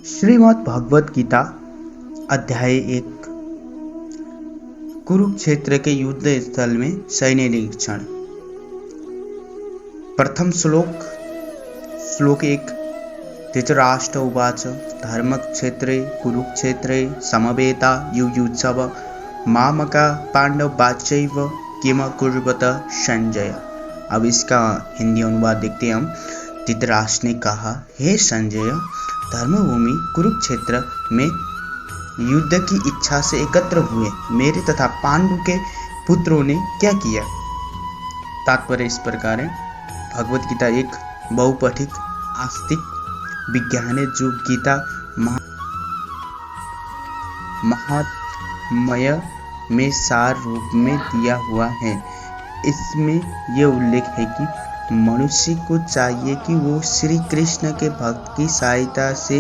श्रीमद् भगवत गीता अध्याय 1। कुरुक्षेत्र के युद्ध स्थल में सैन्य निरीक्षण। प्रथम श्लोक 1। धृतराष्ट्र उवाच धर्मक्षेत्रे कुरुक्षेत्रे समवेता युयुत्सव मामका पांडवाश्चैव किम कुर्वत संजय। अब इसका हिंदी अनुवाद देखते हैं हम। धृतराष्ट्र ने कहा, हे संजय, धर्मभूमि कुरुक्षेत्र में युद्ध की इच्छा से एकत्र हुए मेरे तथा पांडु के पुत्रों ने क्या किया। तात्पर्य इस प्रकार है। भगवत गीता एक बहुपठित आस्तिक विज्ञान है जो गीता महात्म्य में सार रूप में दिया हुआ है। इसमें यह उल्लेख है कि मनुष्य को चाहिए कि वो श्री कृष्ण के भक्त की सहायता से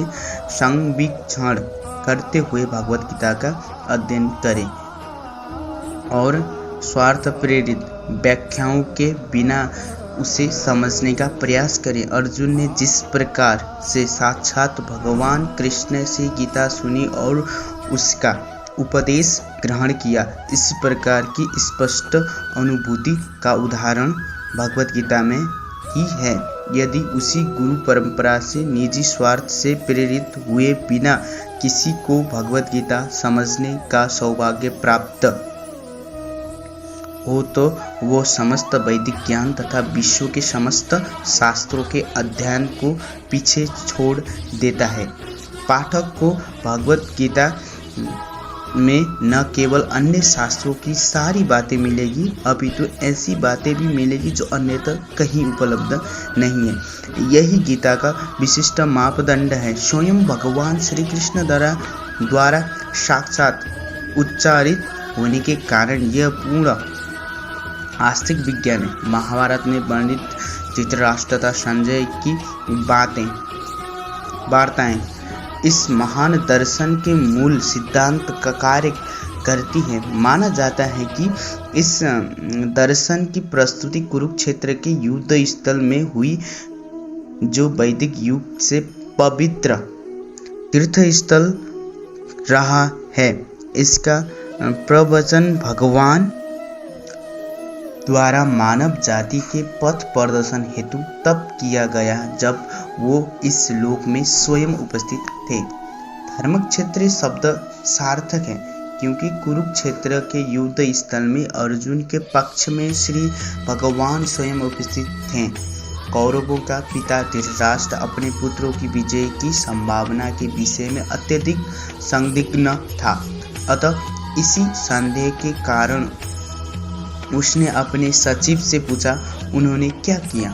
संवीक्षण करते हुए भगवत गीता का अध्ययन करे और स्वार्थ प्रेरित व्याख्याओं के बिना उसे समझने का प्रयास करे। अर्जुन ने जिस प्रकार से साक्षात भगवान कृष्ण से गीता सुनी और उसका उपदेश ग्रहण किया, इस प्रकार की स्पष्ट अनुभूति का उदाहरण भगवत गीता में ही है। यदि उसी गुरु परंपरा से निजी स्वार्थ से प्रेरित हुए बिना किसी को भगवत गीता समझने का सौभाग्य प्राप्त हो तो वो समस्त वैदिक ज्ञान तथा विश्व के समस्त शास्त्रों के अध्ययन को पीछे छोड़ देता है। पाठक को भगवत गीता में न केवल अन्य शास्त्रों की सारी बातें मिलेगी, अपितु ऐसी बातें भी मिलेगी जो अन्यथा कहीं उपलब्ध नहीं है। यही गीता का विशिष्ट मापदंड है। स्वयं भगवान श्री कृष्ण द्वारा साक्षात उच्चारित होने के कारण यह पूर्ण आस्तिक विज्ञान है। महाभारत में वर्णित धृतराष्ट्र तथा संजय की वार्ताएं इस महान दर्शन के मूल सिद्धांत का कार्य करती है। माना जाता है कि इस दर्शन की प्रस्तुति कुरुक्षेत्र के युद्ध स्थल में हुई, जो वैदिक युग से पवित्र तीर्थ स्थल रहा है। इसका प्रवचन भगवान द्वारा मानव जाति के पथ प्रदर्शन हेतु तब किया गया जब वो इस लोक में स्वयं उपस्थित थे। धर्मक्षेत्र शब्द सार्थक है क्योंकि कुरुक्षेत्र के युद्ध स्थल में अर्जुन के पक्ष में श्री भगवान स्वयं उपस्थित थे। कौरवों का पिता धृतराष्ट्र अपने पुत्रों की विजय की संभावना के विषय में अत्यधिक संदिग्ध था। अतः इसी संदेह के कारण उसने अपने सचिव से पूछा, उन्होंने क्या किया।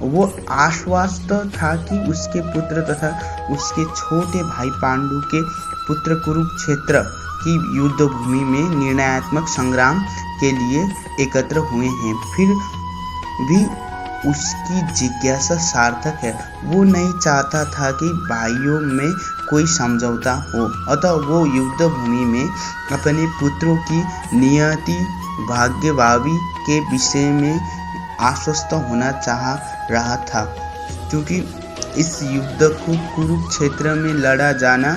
वो आश्वस्त था कि उसके पुत्र तथा उसके छोटे भाई पांडु के पुत्र कुरुक्षेत्र की युद्ध भूमि में निर्णयात्मक संग्राम के लिए एकत्र हुए हैं। फिर भी उसकी जिज्ञासा सार्थक है। वो नहीं चाहता था कि भाइयों में कोई समझौता हो, अतः वो युद्ध भूमि में अपने पुत्रों की नियति भाग्यभावी के विषय में आश्वस्त होना चाह रहा था, क्योंकि इस युद्ध को कुरुक्षेत्र में लड़ा जाना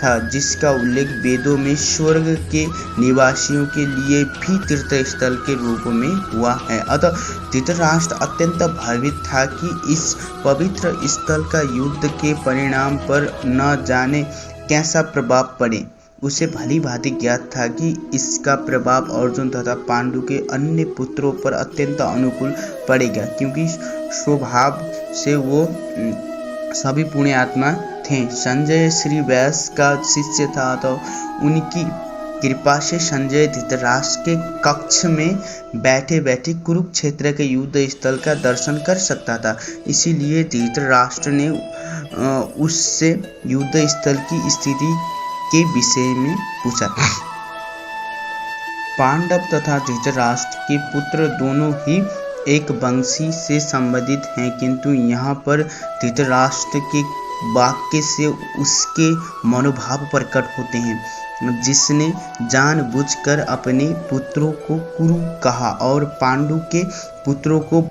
था, जिसका उल्लेख वेदों में स्वर्ग के निवासियों के लिए भी तीर्थ स्थल के रूप में हुआ है। अतः धृतराष्ट्र अत्यंत भयभीत था कि इस पवित्र स्थल का युद्ध के परिणाम पर न जाने कैसा प्रभाव पड़े। उसे भली भांति ज्ञात था कि इसका प्रभाव अर्जुन तथा पांडु के अन्य पुत्रों पर अत्यंत अनुकूल पड़ेगा, क्योंकि स्वभाव से वो सभी पुण्यात्मा थे। संजय श्री व्यास का शिष्य था, तो उनकी कृपा से संजय धृतराष्ट्र के कक्ष में बैठे बैठे कुरुक्षेत्र के युद्ध स्थल का दर्शन कर सकता था। इसीलिए धृतराष्ट्र ने उससे युद्ध स्थल की स्थिति के विषय में पूछा। पांडव तथा धृतराष्ट्र के पुत्र दोनों ही एक वंशी से संबंधित हैं, किंतु यहाँ पर धृतराष्ट्र के वाक्य से उसके मनोभाव प्रकट होते हैं, जिसने जानबूझकर अपने पुत्रों को कुरु कहा और पांडु के पुत्रों को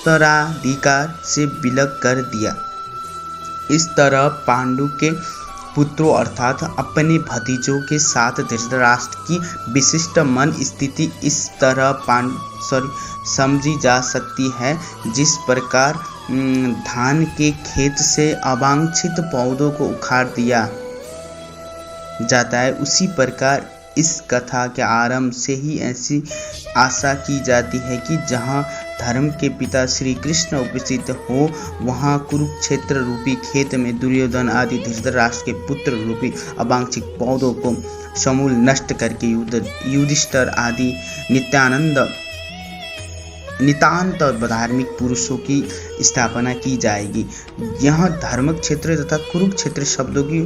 उत्तराधिकार से विलग कर दिया। इस तरह पांडु के पुत्रों अर्थात अपने भतीजों के साथ धृतराष्ट्र की विशिष्ट मन स्थिति इस तरह समझी जा सकती है, जिस प्रकार धान के खेत से अवांछित पौधों को उखाड़ दिया जाता है, उसी प्रकार इस कथा के आरंभ से ही ऐसी आशा की जाती है कि जहाँ धर्म के पिता श्री कृष्ण उपस्थित हो, वहाँ कुरुक्षेत्र रूपी खेत में दुर्योधन आदि धृतराष्ट्र के पुत्र रूपी अवांछित पौधों को समूल नष्ट करके युधिष्ठिर आदि नितांत धार्मिक पुरुषों की स्थापना की जाएगी। यह धर्म क्षेत्र तथा कुरुक्षेत्र शब्दों की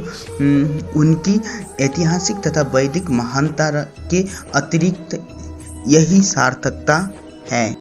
उनकी ऐतिहासिक तथा वैदिक महानता के अतिरिक्त यही सार्थकता है।